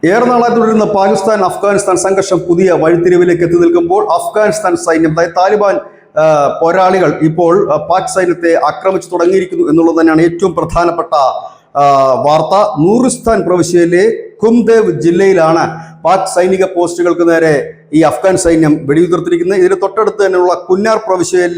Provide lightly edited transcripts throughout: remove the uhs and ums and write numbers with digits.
ഏറെ നാളായി തുടരുന്ന പാകിസ്ഥാൻ അഫ്ഗാനിസ്ഥാൻ സംഘർഷം പുതിയ വഴിത്തിരിവിലേക്ക് എത്തി നിൽക്കുമ്പോൾ അഫ്ഗാനിസ്ഥാൻ സൈന്യം, അതായത് താലിബാൻ പോരാളികൾ ഇപ്പോൾ പാക് സൈന്യത്തെ ആക്രമിച്ചു തുടങ്ങിയിരിക്കുന്നു എന്നുള്ളത് തന്നെയാണ് ഏറ്റവും പ്രധാനപ്പെട്ട വാർത്ത. നൂറിസ്ഥാൻ പ്രവിശ്യയിലെ കുംദേവ് ജില്ലയിലാണ് പാക് സൈനിക പോസ്റ്റുകൾക്ക് നേരെ ഈ അഫ്ഗാൻ സൈന്യം വെടിയുതിർത്തിരിക്കുന്നത്. ഇതിന് തൊട്ടടുത്ത് തന്നെയുള്ള കുന്നാർ പ്രവിശ്യയിൽ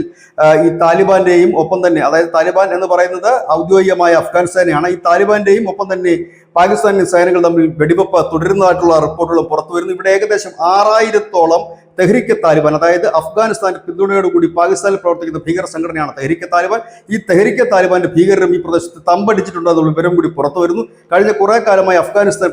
ഈ താലിബാന്റെയും ഒപ്പം തന്നെ, അതായത് താലിബാൻ എന്ന് പറയുന്നത് ഔദ്യോഗികമായ അഫ്ഗാൻ സേനയാണ്, ഈ താലിബാന്റെയും ഒപ്പം തന്നെ പാകിസ്ഥാനി സേനകൾ തമ്മിൽ വെടിവെപ്പ് തുടരുന്നതായിട്ടുള്ള റിപ്പോർട്ടുകളും പുറത്തു വരുന്നു. ഇവിടെ ഏകദേശം 6000-ഓളം തെഹ്രിക്ക് താലിബാൻ, അതായത് അഫ്ഗാനിസ്ഥാന്റെ പിന്തുണയോടുകൂടി പാകിസ്ഥാനിൽ പ്രവർത്തിക്കുന്ന ഭീകര സംഘടനയാണ് തെഹ്രിക്ക് താലിബാൻ. ഈ തെഹ്രിക്ക് താലിബാന്റെ ഭീകരരും ഈ പ്രദേശത്ത് തമ്പടിച്ചിട്ടുണ്ട് എന്നുള്ള വിവരം കൂടി പുറത്തു വരുന്നു. കഴിഞ്ഞ കുറെ കാലമായി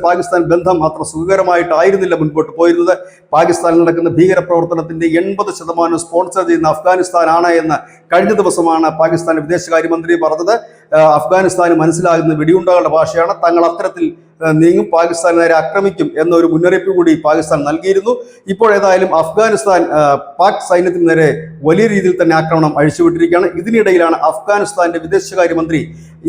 പാകിസ്ഥാൻ ബന്ധം അത്ര സുഖകരമായിട്ടായിരുന്നില്ല മുൻപോട്ട് പോയിരുന്നത്. പാകിസ്ഥാനിൽ നടക്കുന്ന ഭീകര പ്രവർത്തനത്തിന്റെ 80% സ്പോൺസർ ചെയ്യുന്ന അഫ്ഗാനിസ്ഥാനാണ് എന്ന് കഴിഞ്ഞ ദിവസമാണ് പാകിസ്ഥാൻ വിദേശകാര്യമന്ത്രി പറഞ്ഞത്. അഫ്ഗാനിസ്ഥാന് മനസ്സിലാകുന്ന വെടിയുണ്ടകളുടെ ഭാഷയാണ്. തങ്ങൾ അത്തരത്തിൽ നീങ്ങും, പാകിസ്ഥാൻ നേരെ ആക്രമിക്കും എന്നൊരു മുന്നറിയിപ്പ് കൂടി പാകിസ്ഥാൻ നൽകിയിരുന്നു. ഇപ്പോഴേതായാലും അഫ്ഗാനിസ്ഥാൻ പാക് സൈന്യത്തിന് നേരെ വലിയ രീതിയിൽ തന്നെ ആക്രമണം അഴിച്ചുവിട്ടിരിക്കുകയാണ്. ഇതിനിടയിലാണ് അഫ്ഗാനിസ്ഥാന്റെ വിദേശകാര്യമന്ത്രി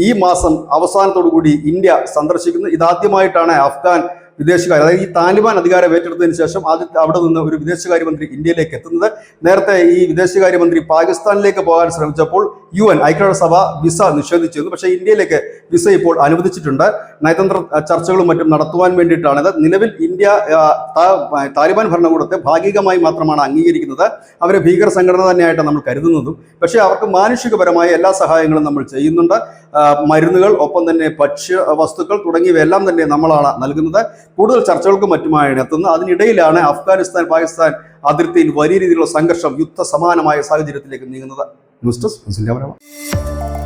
ഈ മാസം അവസാനത്തോടു കൂടി ഇന്ത്യ സന്ദർശിക്കുന്നത്. ഇതാദ്യമായിട്ടാണ് അഫ്ഗാൻ വിദേശകാര്യ, അതായത് ഈ താലിബാൻ അധികാരം ഏറ്റെടുത്തതിന് ശേഷം അവിടെ നിന്ന് ഒരു വിദേശകാര്യമന്ത്രി ഇന്ത്യയിലേക്ക് എത്തുന്നത്. നേരത്തെ ഈ വിദേശകാര്യമന്ത്രി പാകിസ്ഥാനിലേക്ക് പോകാൻ ശ്രമിച്ചപ്പോൾ UN ഐക്യരാഷ്ട്രസഭ വിസ നിഷേധിച്ചിരുന്നു. പക്ഷേ ഇന്ത്യയിലേക്ക് വിസ ഇപ്പോൾ അനുവദിച്ചിട്ടുണ്ട്. നയതന്ത്ര ചർച്ചകളും മറ്റും നടത്തുവാൻ വേണ്ടിയിട്ടാണിത്. നിലവിൽ ഇന്ത്യ താലിബാൻ ഭരണകൂടത്തെ ഭാഗികമായി മാത്രമാണ് അംഗീകരിക്കുന്നത്. അവരെ ഭീകര സംഘടന തന്നെയായിട്ട് നമ്മൾ കരുതുന്നതും. പക്ഷേ അവർക്ക് മാനുഷികപരമായ എല്ലാ സഹായങ്ങളും നമ്മൾ ചെയ്യുന്നുണ്ട്. മരുന്നുകൾ, ഒപ്പം തന്നെ ഭക്ഷ്യ വസ്തുക്കൾ തുടങ്ങിയവയെല്ലാം തന്നെ നമ്മളാണ് നൽകുന്നത്. കൂടുതൽ ചർച്ചകൾക്കും മറ്റുമായാണ് എത്തുന്നത്. അതിനിടയിലാണ് അഫ്ഗാനിസ്ഥാൻ പാകിസ്ഥാൻ അതിർത്തിയിൽ വലിയ രീതിയിലുള്ള സംഘർഷം യുദ്ധ സമാനമായ സാഹചര്യത്തിലേക്ക് നീങ്ങുന്നത്. News desk.